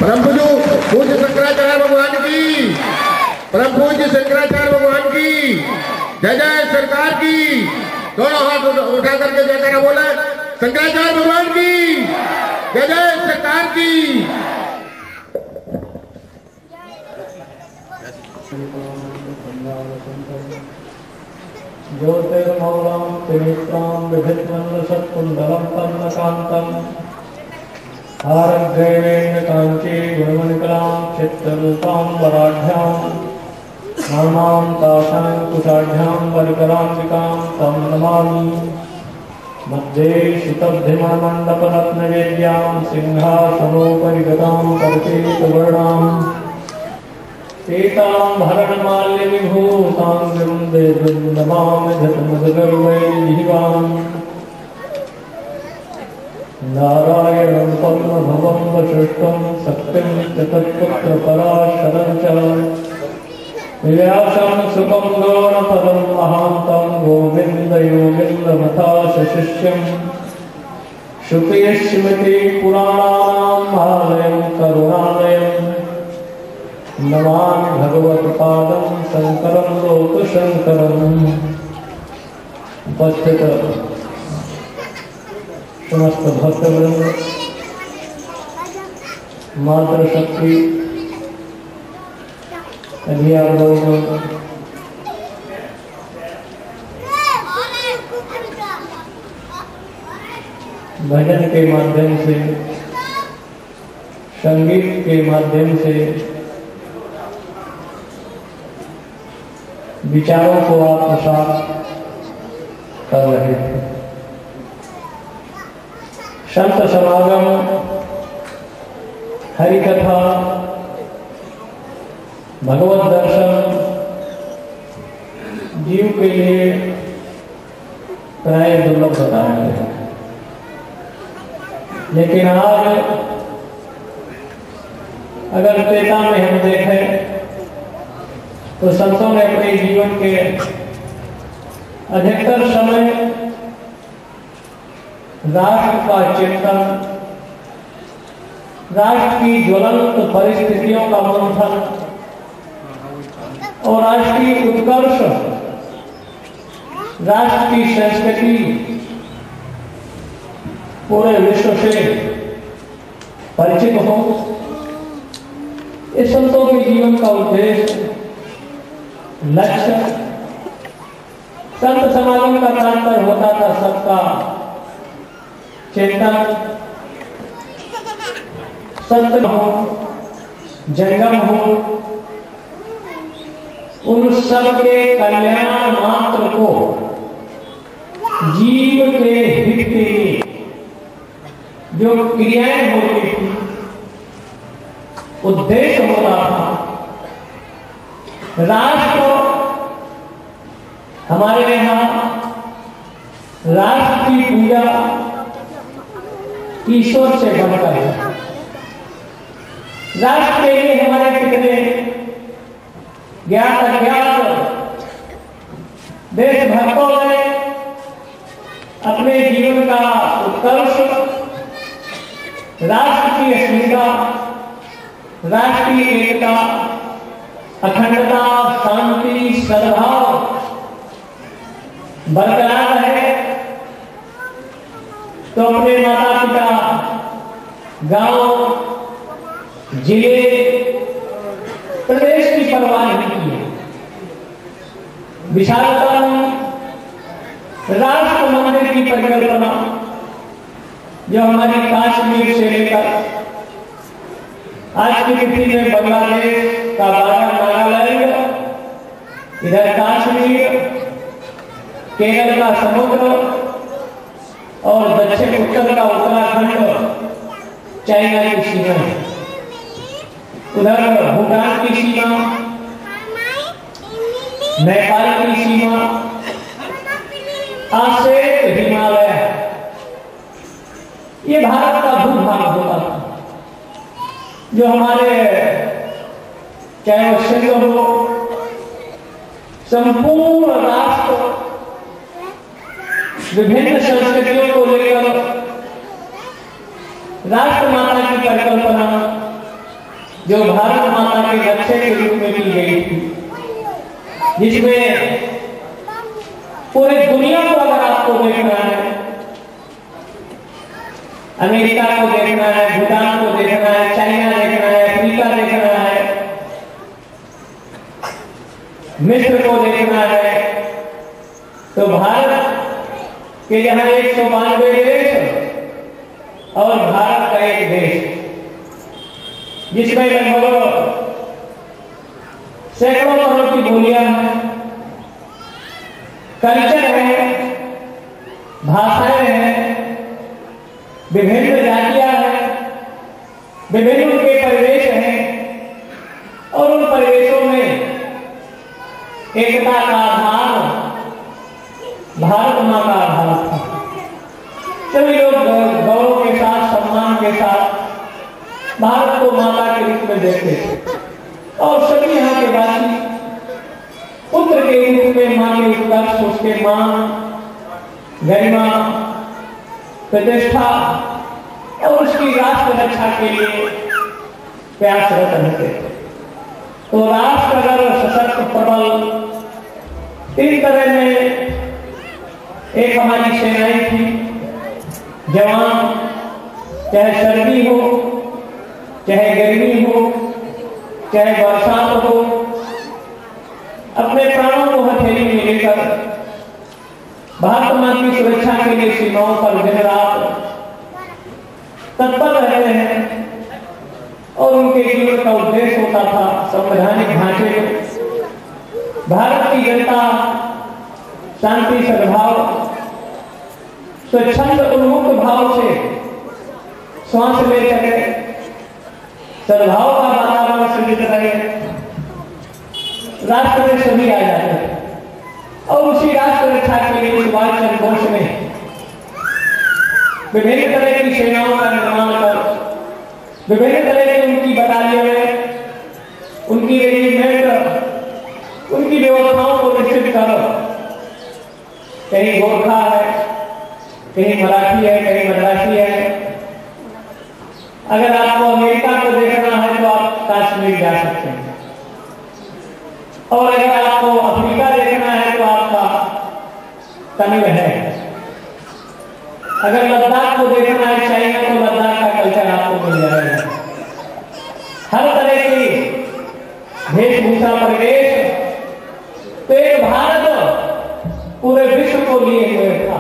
परम पूज्य शंकराचार्य भगवान की, परम पूज्य शंकराचार्य भगवान की जय जय। सरकार की दोनों हाथ उठा करके जयकारा बोले, शंकराचार्य भगवान की जय जय। सरकार की ज्योतिर्मौलम त्रिनेत्रं विभिन्नशत्कुण्डलं तन्नकान्तं हारग्रैवेण काञ्ची गुणमणिकलां चित्तरूपां वराढ्यां नानां तासां कुशाढ्यां वरकराम्बिकां तं नमामि। मध्ये शुतब्धिमण्डपरत्नवेद्यां सिंहासनोपरि गतां कर्केतवर्णां पीताम्बरणमाल्यविभूतां देवीं नमामि धर्मगर्वैर्जीवाम्। नारायणं पद्मभवं वसिष्ठं शक्तिं च तत्पुत्रपराशरं च व्यासं सुखं गौणपदं महान्तं गोविन्दयोगिन्दमथाश शिष्यं श्रुतिस्मृतिपुराणानाम् आलयं करुणालयं नमामि भगवत्पादं शङ्करं लोकशङ्करम्। उपस्थित समस्त भक्तवृंद, मातृशक्ति अभियान भजन के माध्यम से, संगीत के माध्यम से विचारों को आत्मसात कर रहे थे। संत समागम, हरिकथा, भगवत दर्शन जीव के लिए प्राय दुर्लभ बताया गया, लेकिन आज अगर त्रेता में हम देखें तो संतों ने अपने जीवन के अधिकतर समय राष्ट्र का चिंतन, राष्ट्र की ज्वलंत परिस्थितियों का मंथन और राष्ट्रीय उत्कर्ष, राष्ट्र की संस्कृति पूरे विश्व से परिचित हो, इस संतों के जीवन का उद्देश्य, लक्ष्य। संत समागम का तात्पर्य होता था सबका चिंतन, संत हो, जंगम हो, उन सबके कल्याण मात्र को जीव के हित के लिए जो क्रियाएं होती थी, उद्देश्य होता था। राष्ट्र हमारे यहाँ राष्ट्र की पूजा ईश्वर से बनकर है। राष्ट्र के लिए हमारे कितने ज्ञात अज्ञात देशभक्तों ने अपने जीवन का उत्कर्ष, राष्ट्र की अस्मिता, राष्ट्रीय एकता, अखंडता, शांति, सद्भाव बरकरार रहे, तो अपने माता पिता, गांव, जिले, प्रदेश की परवाह नहीं की है। विशालता में राष्ट्र मंदिर की परिकल्पना जो हमारी कश्मीर से लेकर आज की तिथि में बांग्लादेश का बारह नागालैंड, इधर कश्मीर, केरल का समुद्र और दक्षिण उत्तर का उत्तराखंड चाइना की सीमा है, उधर भूटान की सीमा, नेपाल की सीमा, आज से हिमालय, ये भारत का भूभाग होता था, जो हमारे चाहे वो सिंध हो, संपूर्ण राष्ट्र विभिन्न संस्कृतियों को लेकर राष्ट्र माता की परिकल्पना, जो भारत माता के नक्शे के रूप में की गई थी, जिसमें पूरे दुनिया को अगर आपको देखना है, अमेरिका को देखना है, भूटान को देखना है, चाइना देखना है, अफ्रीका देखना है, मिस्र को देखना है, तो भारत के यहाँ 192 देश और भारत का एक देश, जिसमें लगभग सैकड़ों करोड़ की बोलियां हैं, कल्चर है, भाषाएं हैं, विभिन्न जातियां हैं, विभिन्न उनके परिवेश हैं, और उन परिवेशों में एकता का आधार भारत माँ का आधार था। सभी लोग गौरव के साथ, सम्मान के साथ भारत को माता के रूप में देखते थे, और सभी यहाँ के वासी पुत्र के रूप में मां के उत्कर्ष, उसके मान, गरिमा, प्रतिष्ठा और उसकी राष्ट्र रक्षा के लिए प्रयासरत रहते थे। तो राष्ट्र अगर सशक्त, प्रबल, तीन तरह में एक हमारी सेनाएं थी, जवान, चाहे सर्दी हो, चाहे गर्मी हो, चाहे बरसात हो, अपने प्राणों को हथेली में लेकर भारत मां की सुरक्षा के लिए सीमाओं पर दिन रात तत्पर रहते हैं, और उनके जीवन का उद्देश्य होता था संवैधानिक ढांचे में भारत की जनता शांति, सद्भाव, स्वच्छंद, उन्मुक्त भाव से श्वास ले सके, सद्भाव का वातावरण सृजित रहे, राष्ट्र में सभी आ जाते हैं। और उसी राष्ट्र रक्षा के लिए सुभाष चंद्र बोस ने विभिन्न तरह की सेनाओं का निर्माण कर, विभिन्न तरह की उनकी बटालियनें, उनकी रेजिमेंट, उनकी व्यवस्थाओं को निश्चित कर, कहीं गोरखा है, कहीं मराठी है, कहीं मद्रासी है। अगर आपको अमेरिका को देखना है तो आप कश्मीर जा सकते हैं, और अगर आपको अफ्रीका देखना है तो आपका तमिल है। अगर लद्दाख को देखना है, चाइना, तो लद्दाख का कल्चर आपको मिल जाएगा। हर तरह की वेशभूषा, परिवेश, तो एक भारत पूरे विश्व को लिए हुए था।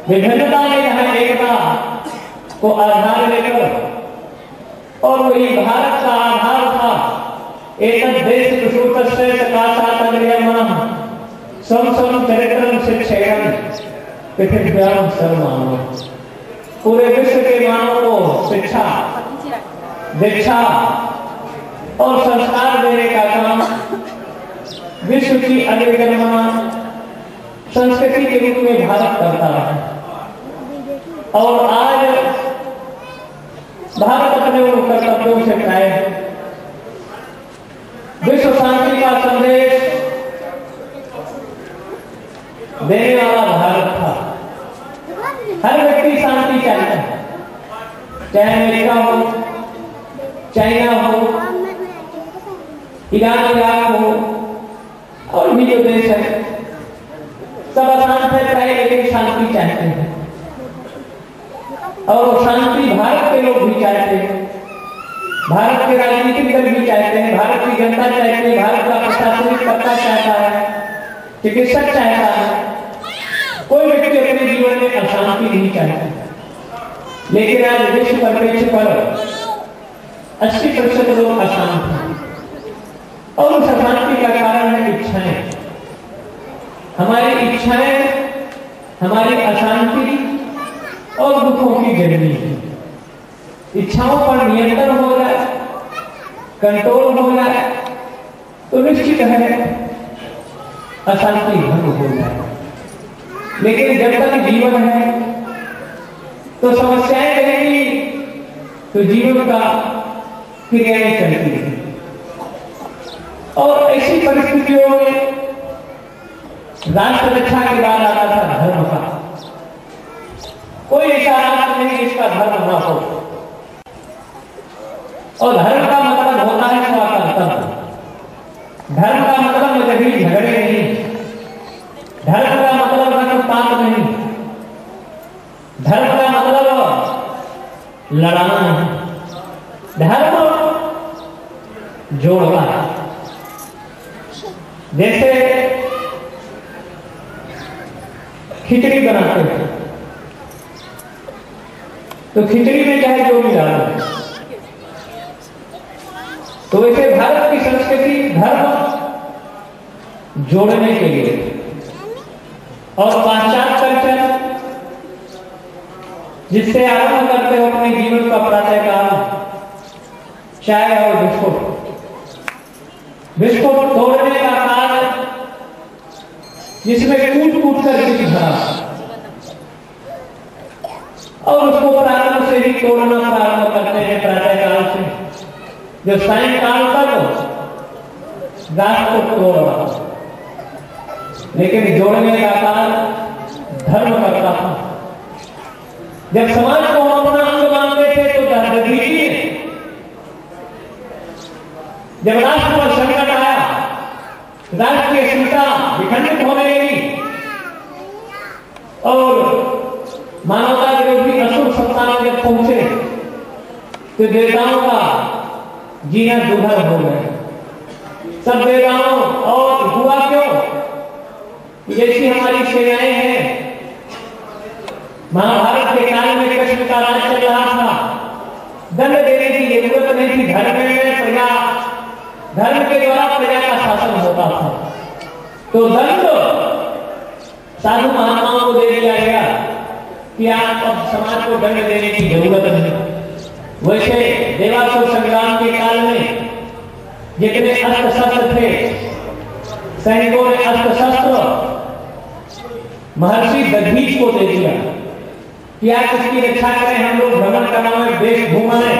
विभिन्नता में यहाँ एकता को आधार लेकर, और वही भारत का आधार था एक देश प्रसूतस्य सकाशातंद्रियमाः सम सम चरित्रम शिक्षेयम् पृथिव्याम सर्वमानव। पूरे विश्व के मानव को शिक्षा, दीक्षा और संस्कार देने का काम विश्व की अग्रगण्य संस्कृति के रूप में भारत करता है। और आज भारत अपने उन कर्तव्यों से प्राय है। विश्व शांति का संदेश देने वाला भारत था। हर व्यक्ति शांति चाहता है, चाहे अमेरिका हो, चाइना हो, ईरान, इराक हो, और भी जो देश है, सब अशांत है प्राय, लेकिन शांति चाहते हैं। और शांति भारत के लोग भी चाहते हैं, भारत के राजनीतिक दल भी चाहते हैं, भारत की जनता चाहती है, भारत का प्रशासनिक तबका चाहता है, चिकित्सक चाहता है। कोई व्यक्ति अपने जीवन में अशांति नहीं चाहता। लेकिन आज विश्व परिप्रेक्ष्य पर 80% लोग अशांत हैं, और उस अशांति का कारण है इच्छाएं। हमारी इच्छाएं हमारी अशांति और दुखों की जन्मी है। इच्छाओं पर नियंत्रण हो जाए, कंट्रोल हो जाए, तो निश्चित है अशांति भंग हो जाए। लेकिन जब तक जीवन है तो समस्याएं रहेंगी, तो जीवन का क्रियाएं चलती है। और ऐसी परिस्थितियों में राष्ट्र रक्षा के बाद आता था धर्म का। कोई ऐसा राष्ट्र नहीं जिसका धर्म न हो। और धर्म का मतलब धर्म का मतलब लड़ाना नहीं, धर्म जोड़ना है। जैसे खिचड़ी बनाते हैं तो खिचड़ी में चाहे जो भी डालो, तो वैसे भारत की संस्कृति धर्म जोड़ने के लिए और पाश्चात्य कल्चर जिससे आरंभ करते हो अपने जीवन का प्रातःकाल चाय और बिस्कुट तोड़ने का कार्य जिसमें कूट कूट कर किसी भरा और उसको प्रारंभ से ही तोड़ना प्रारंभ करते हैं प्रातःकाल से जो सायंकाल तक रात को तोड़ रहा, लेकिन जोड़ने का कार्य धर्म करता था। जब समाज को हम अपना अंग मानते थे तो दीजिए, जब राष्ट्र पर संकट आया, राष्ट्रीय चिंता विखंडित होने लगी और मानवता विरोधी असुर सत्ता में जब पहुंचे तो देवताओं का जीना दुर्भर हो गया। सब देवताओं और हुआ क्यों, जैसी हमारी सेनाएं हैं, महाभारत के काल में कृष्ण का राज चल रहा था, दंड देने की जरूरत नहीं थी, धर्म में प्रजा, धर्म के द्वारा प्रजा का शासन होता था, तो दंड साधु महात्माओं को दे दिया गया कि आप अब समाज को दंड देने की जरूरत नहीं। वैसे देवासुर संग्राम के काल में जितने अस्त्र शस्त्र थे, सैनिकों ने अस्त्र शस्त्र महर्षि दधीच को दे दिया कि आप इसकी रक्षा करें, हम लोग भ्रमण करना है, देश घूमने।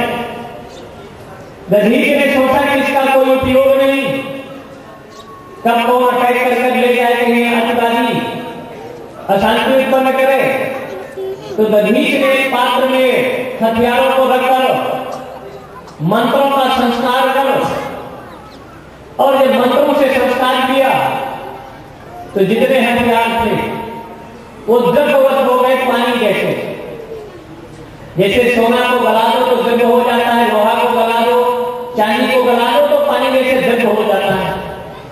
दधीच ने सोचा कि इसका कोई उपयोग नहीं, कब कौन अटैक कर ले जाए कहीं आतंकवादी अशांति उत्पन्न करे, तो दधीच ने पात्र में हथियारों को रखकर मंत्रों का संस्कार कर, और जब मंत्रों से संस्कार किया तो जितने हथियार थे वो द्रव्यवत हो गए, पानी जैसे। जैसे सोना को गला दो तो द्रव्य हो जाता है, लोहा को गला दो, चांदी को गला दो तो पानी जैसे द्रव्य हो जाता है।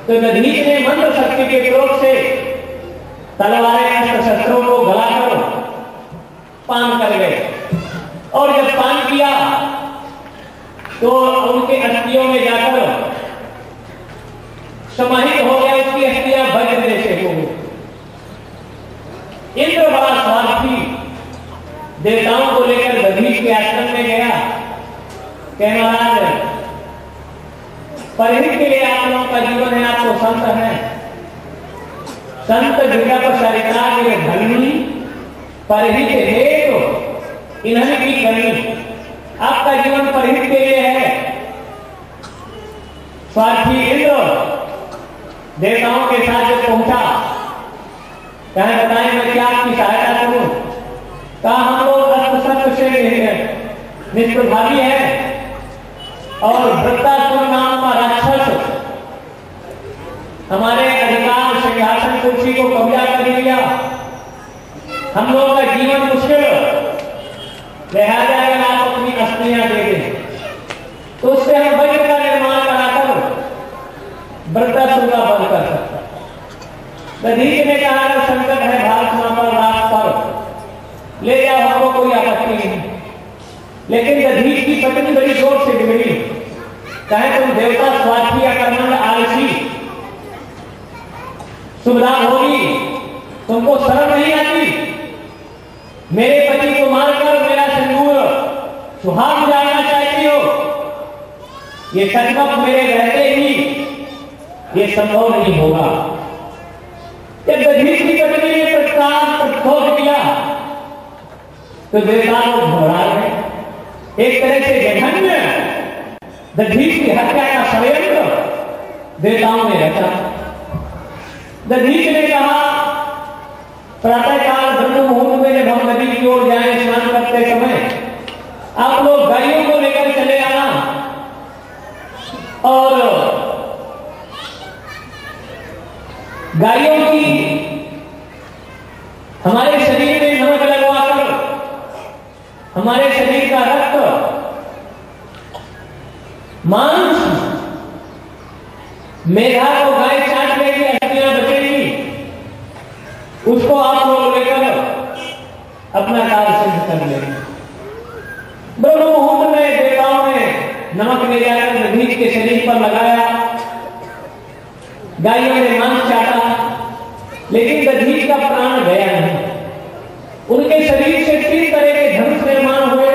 तो दधीच ने मंत्र शक्ति के प्रयोग से तलवारें अस्त्र शस्त्रों को गलाकर पान कर गए, और जब पान किया तो उनके अस्थियों में जाकर समाहित हो गया, उसकी अस्थियां वज्र जैसे हो गई। इंद्र बड़ा स्वार्थी देवताओं को लेकर दधीच के आश्रम में गया, कह महाराज परिहित के लिए आप लोगों का जीवन है, आपको संत है, संत जगत सरिता के धर्मी परिहित हेतु इन्होंने की करनी, आपका जीवन परिहित के लिए है। स्वार्थी इंद्र देवताओं के साथ जब पहुंचा, कहे बताएं मैं क्या आपकी सहायता करूं, कहा हम लोग अस्त्र शस्त्र से निष्प्रभावी है और वृत्तासुर नाम का राक्षस हमारे अधिकार सिंहासन कुर्सी को कब्जा कर लिया, हम लोग का जीवन मुश्किल, लिहाजा अगर आप अपनी अस्थियां दे दें तो उससे हम वज्र का निर्माण कराकर वृत्तासुर का बंद कर सकते। दधीच ने कहा अगर संकट है भारत मां पर, राष्ट्र पर, ले जाओ, हमको कोई आपत्ति नहीं। लेकिन दधीच की पत्नी बड़ी जोर से बिगड़ी, कहे तुम देवता स्वार्थी आक्रमण आलसी, सुविधा होगी, तुमको शर्म नहीं आती, मेरे पति को मारकर मेरा सिंदूर सुहाग जाना चाहती हो, ये संकट मेरे रहते ही ये संभव नहीं होगा। जब दधीच की पत्नी ने प्रस्ताव किया तो देवता लोग घबरा गए। एक तरह से जघन्य दधीच की हत्या का षड्यंत्र देवताओं ने रचा। दधीच ने कहा प्रातःकाल ब्रह्म मुहूर्त में जब हम नदी की ओर जाएं स्नान करते समय, आप लोग गायों को लेकर चले आना और गायों की हमारे शरीर में नमक लगवाकर हमारे शरीर का रक्त, मांस, मेधा को गाय चाट लेगी, हड्डियां बचेगी, उसको आप लोग लेकर अपना कार्य सिद्ध कर लेंगे। ब्रह्म मुहूर्त में देवताओं ने नमक ले जाकर दधीच के शरीर पर लगाया, गायों ने मांस चाटा, लेकिन दधीच का प्राण गया नहीं। उनके शरीर से 3 तरह के धनुष निर्माण हुए,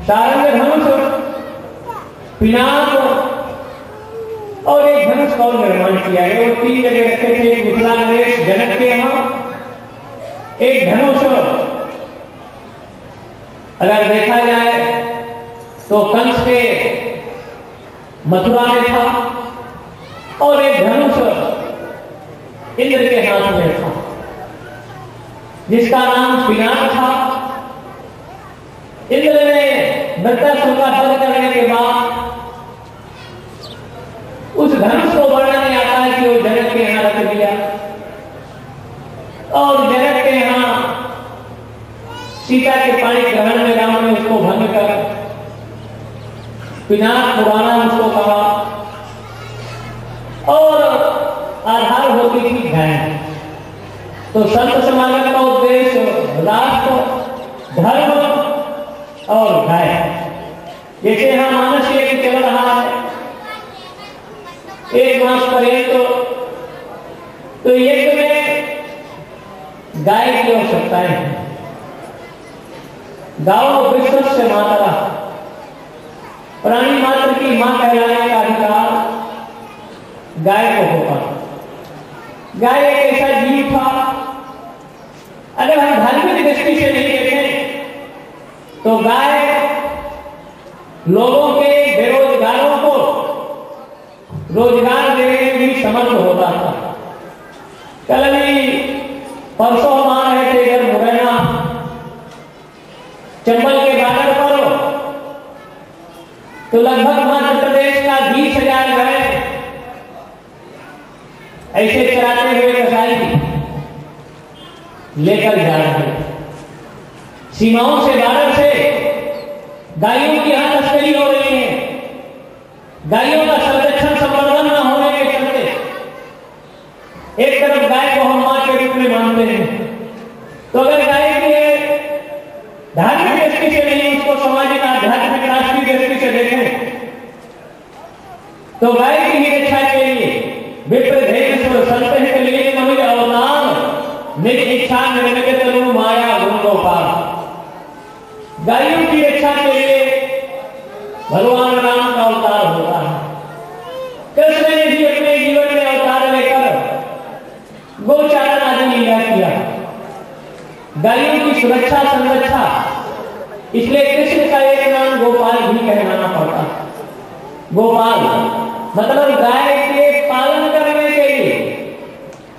सारंग धनुष, पिनाक और एक धनुष का निर्माण किया गया। वो 3 जगह रखे थे, एक मिथिला नरेश जनक के यहाँ, एक धनुष अगर देखा जाए तो कंस के मथुरा में था, और एक धनुष इंद्र के हाथ में था जिसका नाम पिनाक था। इंद्र ने वृत्तासुर का वध करने के बाद उस धनुष को वर्णन नहीं आता है कि वो जनक के यहां रख दिया, और जनक के यहां सीता के पाणी ग्रहण में राम ने उसको भंग कर पिनाक पुराना उसको कहा, और आधार होती थी गाय। तो संत समागम का उद्देश्य राष्ट्र, धर्म और गाय। जैसे यहां मानस यज्ञ चल रहा है 1 मास पर्यंत, तो यज्ञ में गाय की आवश्यकताएं हैं। गाओ विश्व से माता, प्राणी मात्र की मां कहलाने का अधिकार गाय को होगा। गाय एक ऐसा जीव था, अगर हम धार्मिक दृष्टि से नहीं देखें तो गाय लोगों के, बेरोजगारों को रोजगार देने में भी समर्थ होता था। कल भी परसों हम आ रहे थे इधर मुरैना चंबल के बॉर्डर पर, तो लगभग मध्य प्रदेश का 20,000 गाय ऐसे चराते हुए कसाई लेकर जा रहे हैं। सीमाओं से, बॉर्डर से गायों की यहां तस्करी हो रही है। गायों का संरक्षण संवर्धन न होने के चलते एक तरफ गाय को हम मां के रूप में मानते हैं, तो अगर गाय की धार्मिक दृष्टि से नहीं, उसको सामाजिक, आध्यात्मिक, राष्ट्रीय दृष्टि से देखें तो गाय की ही रक्षा के लिए विप्रधेयेश्वर संतहित के लिए नमित अवतार निज इच्छा निर्मित तनु माया गुण गोपाल। गायों की रक्षा के लिए भगवान राम का अवतार होता है। कृष्ण ने भी अपने जीवन में अवतार लेकर गोचारण आदि लीला किया, गायों की सुरक्षा संरक्षा, इसलिए कृष्ण का एक नाम गोपाल भी कहलाना पड़ता। गोपाल मतलब गाय के पालन करने के लिए,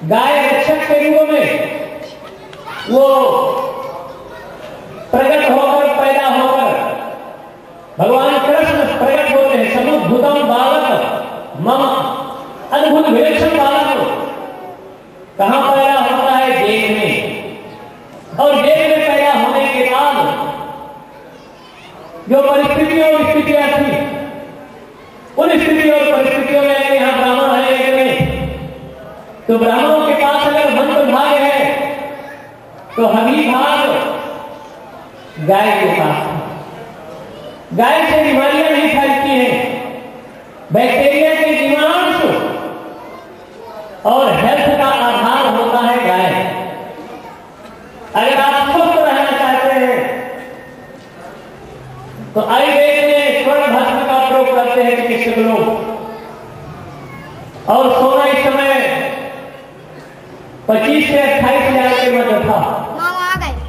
गाय रक्षक के रूप में वो प्रकट होकर, पैदा होकर भगवान कृष्ण प्रकट होते हैं। समुद्भुतम बालक मम, अद्भुत विलक्षण बालक कहां पैदा होता है? जेल में। और जेल में पैदा होने के बाद जो परिस्थितियों और स्थितियां थी, उन स्थिति और परिस्थितियों में यहां ब्राह्मण है में, तो ब्राह्मणों के पास अगर मंत्र भाग है तो हमी भाग गाय के पास। गाय से बीमारियां नहीं फैलती हैं, बैक्टीरिया के जीवाणु और हेल्थ का आधार होता है गाय। अगर आप स्वस्थ रहना चाहते हैं तो आयुर्वेद में स्वर्ण भस्म का प्रयोग करते हैं चिकित्सक लोग, और सोना इस समय 25 से 28,000 के मध्य था।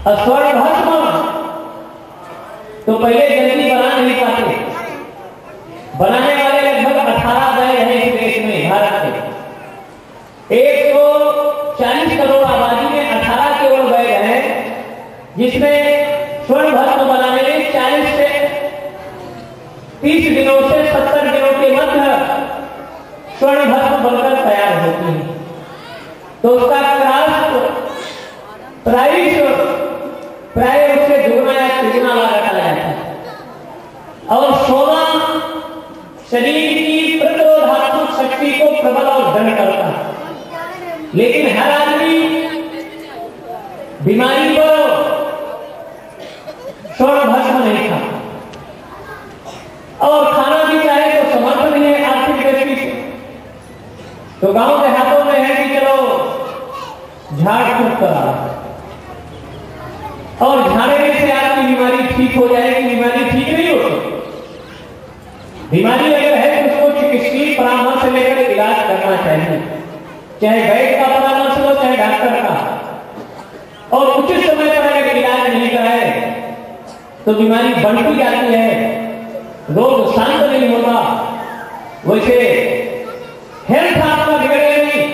और स्वर्ण भस्म तो पहले जल्दी बना नहीं पाते, बनाने वाले लगभग 18 दल हैं इस देश में, भारत में 140 करोड़ आबादी में 18 केवल वैध हैं, जिसमें स्वर्ण भस्म बनाने में 40 से 30 दिनों से 70 दिनों के मध्य स्वर्ण भस्म बनकर तैयार होती है। तो उसका प्राइस प्राय उससे दुगना या तिगुना लागत आ जाता है। और सोना शरीर की प्रतिरोधात्मक शक्ति को प्रबल और दृढ़ करता है। लेकिन हर आदमी बीमारी को स्वर्ण भस्म नहीं खाता, और खाना भी चाहे तो समर्थ नहीं है आर्थिक दृष्टि से। तो गांव देहातों में है कि चलो झाड़ फूक करा, और झाड़ने से आपकी बीमारी ठीक हो जाएगी। बीमारी ठीक नहीं होती। बीमारी अगर है तो उसको चिकित्सकीय परामर्श लेकर इलाज करना चाहिए, चाहे वैद्य का परामर्श लो चाहे डॉक्टर का। और उचित समय पर अगर इलाज नहीं कराए तो बीमारी बढ़ती जाती है, रोग शांत नहीं होता। वैसे हेल्थ आपका बिगड़े नहीं।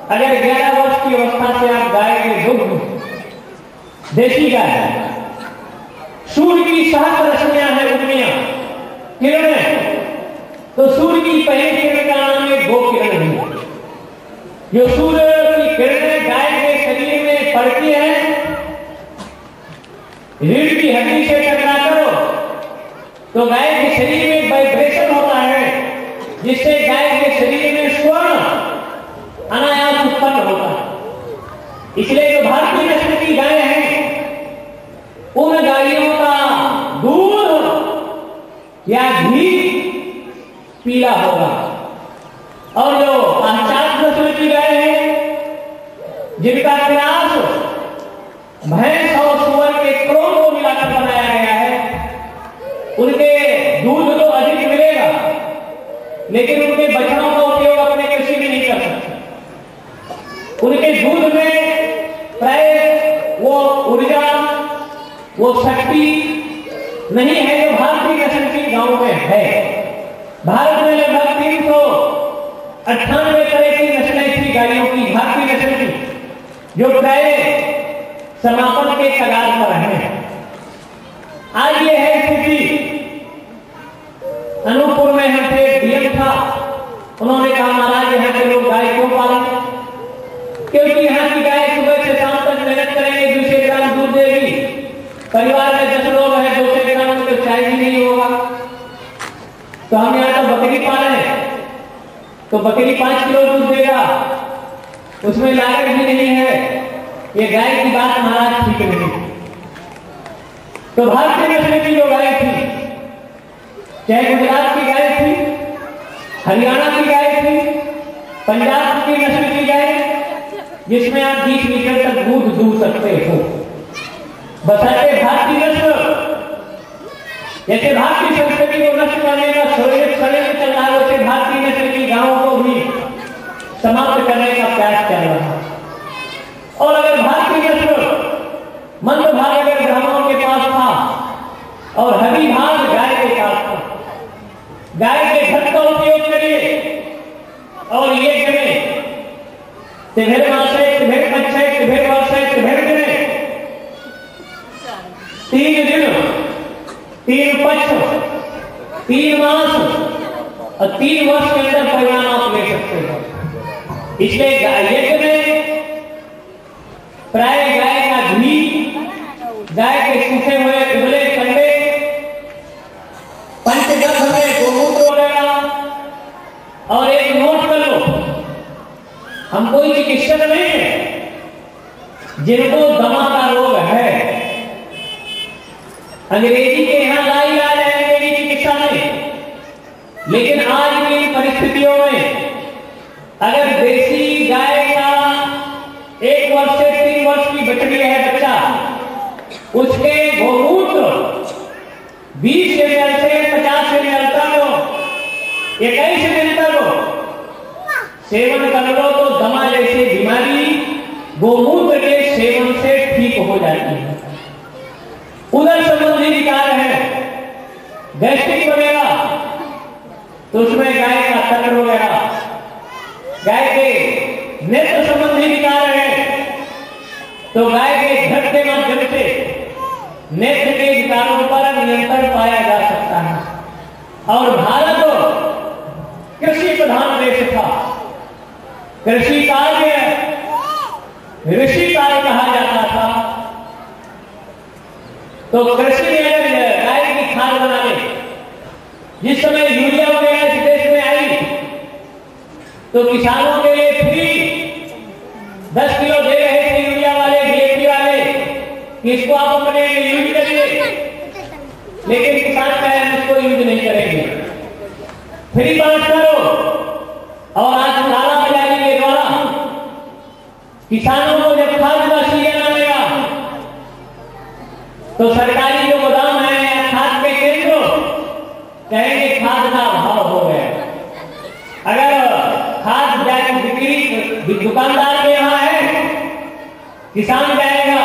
अगर 11 वर्ष की अवस्था से आप गाय के दुग्ध, देसी गाय, सूर्य की सहस्त्र रश्मियां है, उर्मियां, किरणें, तो सूर्य की पहली किरण का नाम है गो किरण है। जो सूर्य की किरणें गाय के शरीर में पड़ती है, रीढ़ की हड्डी से टकराकर तो गाय के शरीर में वाइब्रेशन होता है, जिससे गाय के शरीर में स्वर्ण अनायास उत्पन्न होता है। इसलिए जो भारतीय नस्ल की गाय हैं, उन गायों का दूध या घी पीला होगा। और जो पाश्चात्य नस्ल की गाय है, जिनका प्रयास भैंस और सुअर के क्रोध को मिलाकर बनाया गया है, उनके दूध तो अधिक मिलेगा, लेकिन उनके बछड़ों का उपयोग अपने कृषि में नहीं कर सकते। उनके दूध में प्राय वो ऊर्जा, वो शक्ति नहीं है जो भारतीय नस्ल की गांव में है। भारत में लगभग 398 तरह की नस्लें थी गायों की, भारतीय नस्ल की, जो प्राय समापन के कगार पर है। आज ये है स्थिति। अनूपपुर में हम थे, डीएम था, उन्होंने कहा महाराज यहाँ के लोग गाय क्यों पालें? क्योंकि यहाँ की गाय सुबह से शाम तक मेहनत करेंगे, 200 ग्राम दूध देगी। परिवार में 10 लोग हैं, 200 ग्राम तो चाय भी नहीं होगा। तो हम यहाँ तो बकरी पाले, तो बकरी 5 किलो दूध देगा, उसमें लागत भी नहीं है। ये गाय की बात महाराज ठीक नहीं। तो भारतीय नस्ल की जो गाय थी, चाहे गुजरात की गाय थी, हरियाणा की गाय थी, पंजाब की नस्ल की गाय, जिसमें आप 20 लीटर तक दूध दूध सकते हो, बशर्ते भारतीय नस्ल, जैसे भारतीय संस्कृति को नष्ट करने का षड्यंत्र चल रहा है, वैसे भारतीय नस्ल की गायों को भी समाप्त करने का प्रयास चल रहा है। और अगर भारतीय नस्ल मंद भाग अगर ब्राह्मणों के पास था और हरी भाग गाय के पास था, गाय के घट का उपयोग करिए और ये करें, तिभेर मासे, तिभेर पक्षे, तिभेर वर्षे, तिभेर दिने, 3 दिन, 3 पक्ष, 3 मास और 3 वर्ष के अंदर परिणाम आप ले सकते हो। इसलिए यज्ञ में प्राय गाय का घी, गाय के सूखे हुए उबले कंडे, पंचगर्भ में गोमूत्र वगैरह, और एक नोट कर लो, हम कोई चिकित्सक नहीं है, जिनको दमा का रोग है, अंग्रेजी के यहाँ ला इलाज है, अंग्रेजी चिकित्सा नहीं। लेकिन आज की परिस्थितियों में अगर देसी गाय का 1 वर्ष से 3 वर्ष की बछड़ी है बच्चा, उसके गोमूत्र 20 ml से 50 ml तक 21 दिन तक सेवन कर लो तो दमा जैसी बीमारी गोमूत्र के सेवन से ठीक हो जाती है। उदर संबंधी विकार है, गैस्ट्रिक वगैरह, तो उसमें गाय का तंत्र वगैरह, गाय के नेत्र संबंधी विकार है, तो गाय के घट के माध्यम से नेत्र के विकारों पर नियंत्रण पाया जा सकता है। और भारत कृषि प्रधान देश था, कृषि कार्य ऋषि कार्य कहा जाता था, तो कृषि में अगर गाय की खाद बनाने जिस समय यूरिया वगैरह इस देश में आई तो किसानों के लिए फ्री 10 किलो दे रहे थे यूरिया वाले, डीएपी वाले, कि इसको आप अपने यूज करिए, लेकिन किसान कहे हम इसको यूज नहीं करेंगे, फ्री बांट करो। और आज काला बाजारी के द्वारा किसानों को जब खाद का सीजन आएगा तो सरकारी जो गोदाम है या खाद के केंद्र कहेंगे खाद का अभाव हो गया। अगर खाद जाकर बिक्री दुकानदार के यहाँ है, किसान जाएगा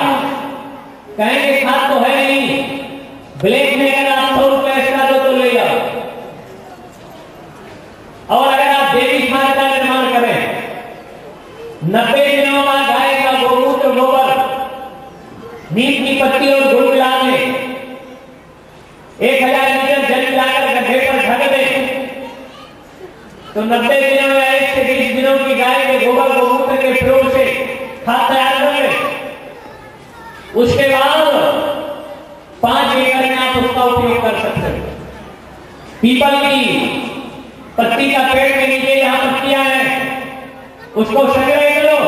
कहेंगे खाद तो है नहीं, ब्लैक में अगर आप 100 रुपए एक्स्ट्रा दो तो ले जाओ। और अगर आप देवी खाद का निर्माण करें, 90 दिनों में गाय का गोमूत्र, गोबर, नीम की पत्ती और गुड़ मिला दें, 1000 लीटर जल मिलाकर गड्ढे पर ढक दें, तो 90 दिनों में 1 से 20 दिनों की गाय के गोबर गोमूत्र के प्रयोग से खाद तैयार कर लें। उसके बाद 5 एकड़ में आप उसका उपयोग कर सकते हैं। पीपल की पत्ती का पेड़ के नीचे जहां पत्तियां हैं उसको संग्रह करो,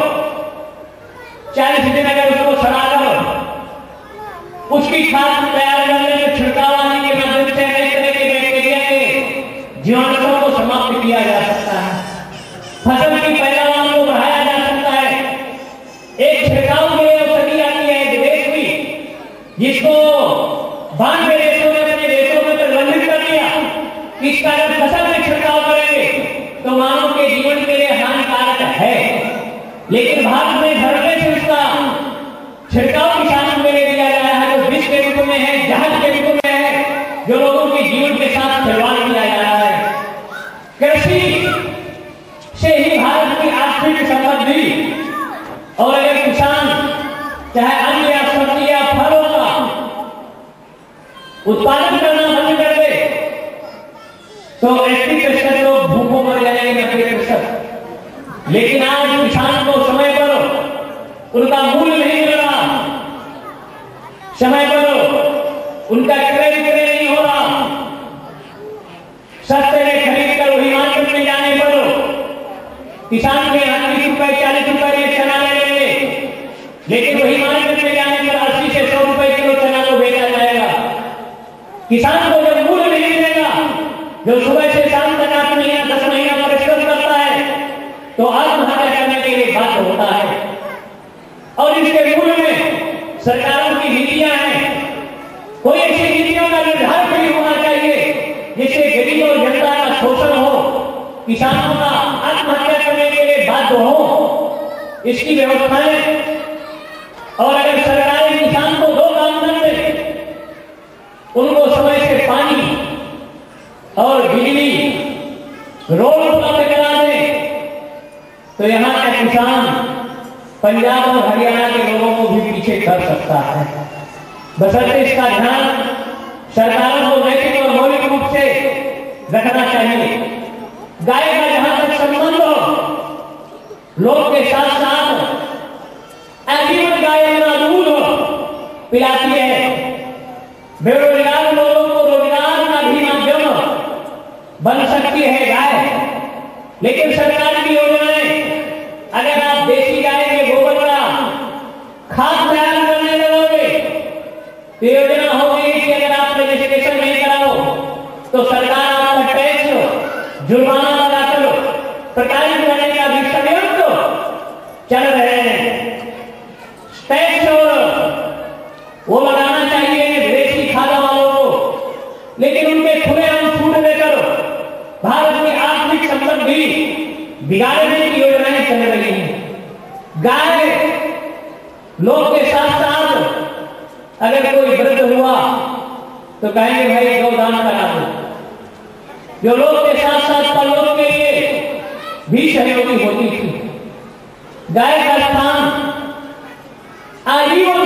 40 दिन अगर उसको सड़ा करो, उसकी खाद तैयार करने में छिड़काव आदि के माध्यम से अनेक तरह के बैक्टीरिया के जीवाणुओं को समाप्त किया जा सकता है, फसल की पैदावार को बढ़ाया जा सकता है। एक छिड़काव के लिए औषधि आती है विदेश की, जिसको 92 देशों ने अपने देशों में प्रतिबंधित कर दिया। इस कारण फसल में छिड़काव करेंगे तो मानव के जीवन के लिए हानिकारक है, लेकिन भारत में धरने से उसका छिड़काव किसानों के लिए दिया जा रहा है, जो विष के रूप में है, जहर के रूप में है, जो लोगों के जीवन के साथ खिलवाड़ किया जा रहा है। कृषि से ही भारत की आर्थिक समृद्धि, और अगर किसान चाहे अन्न या सब्जी या फलों का उत्पादन करना बंद कर दे तो 80% लोग भूखों मर जाएंगे, 90%। लेकिन आज किसान को समय पर उनका मूल्य नहीं मिल रहा, समय पर उनका क्रय विक्रय नहीं हो रहा, सस्ते में खरीद कर वही मार्केट में जाने पर किसान के 30 रुपए 40 रुपए में चना ले लेंगे, लेकिन वही मार्केट में जाने पर 80 से 100 रुपए किलो चना को बेचा जाएगा। किसान को जब मूल्य नहीं मिलेगा, जो सुबह से शाम तक 8 महीना 10 महीना परिश्रम करता है, तो आत्महत्या करने के लिए बाध्य होता है। और इसके मूल में सरकारों की नीतियां हैं, कोई ऐसी नीतियों का निर्धारण नहीं होना चाहिए जिससे गरीब और जनता का शोषण हो, किसानों का आत्महत्या करने के लिए बाध्य हो, इसकी व्यवस्थाएं। और अगर सरकारें किसान को 2 काम कर दे, उनको समय से पानी और बिजली, रोड उपलब्ध करा दे, तो यहाँ का किसान पंजाब और हरियाणा के लोगों को भी पीछे कर सकता है। बशर्ते इसका ध्यान सरकारों को नैतिक और मौलिक रूप से रखना चाहिए। गाय का जहां तक संबंध हो, लोग के साथ साथ आजीवन गाय अपना दूध पिलाती है, बेरोजगार लोगों को रोजगार का भी माध्यम बन सकती है गाय। लेकिन सरकार की योजनाएं, अगर आप देसी गाय के गोबर का खाद तैयार करने लगोगे तो योजना होगी कि अगर आप रजिस्ट्रेशन नहीं कराओ तो सरकार आपका टैक्स जुर्माना लगाकर प्रताड़ित करने का भी षड्यंत्र चल रहे हैं। टैक्स वो लगाना चाहिए विदेशी खादा वालों को, लेकिन उनके खुलेआम छूट देकर भारत की आर्थिक समृद्धि बिगाड़ने की योजनाएं चल रही हैं। गाय लोग के साथ साथ अगर कोई वृद्ध हुआ तो कहेंगे भाई गौदान करा दो, जो लोग के साथ साथ परलोक के लिए भी सहयोगी होती थी। गाय का स्थान आजीवन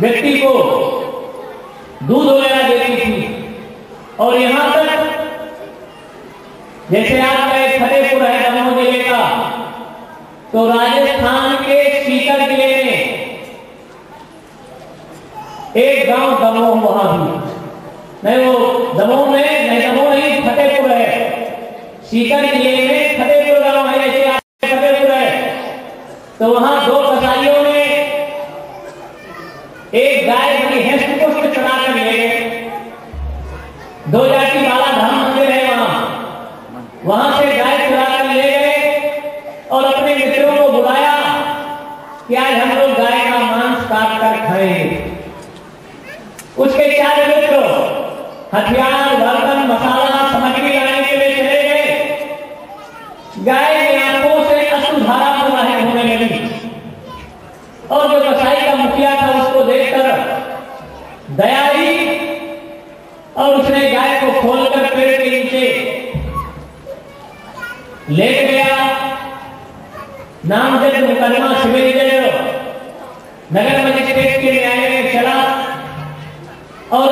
व्यक्ति को दूध वगैरह देती थी। और यहां तक जैसे आपका एक फतेहपुर है दमोह जिले का, तो राजस्थान के सीकर जिले में एक गांव दमोह, वहां भी नहीं, वो दमोह में नहीं, दमोह नहीं, फतेहपुर है, सीकर जिले में फतेहपुर गांव है, ऐसे फतेहपुर है। तो वहां दो कसाईयों ने एक गाय बड़ी हस्त पुष्ट चढ़ा कर ले गए। दो जाति बाला धाम मंदिर है वहां से गाय चुरा कर ले गए और अपने मित्रों को बुलाया कि आज हम लोग गाय का मांस काट कर खाएंगे। उसके चार मित्र हथियार, बर्तन, मसाला, सामग्री लाने के लिए चले गए। गाय की आंखों से अश्रुधारा प्रवाहित होने लगी और जो कसाई का मुखिया था उसको देखकर दया आई और उसने गाय को खोलकर पेड़ के नीचे लेट गया। नामजद मुकदमा सिविल जज नगर मजिस्ट्रेट के न्यायालय में चला और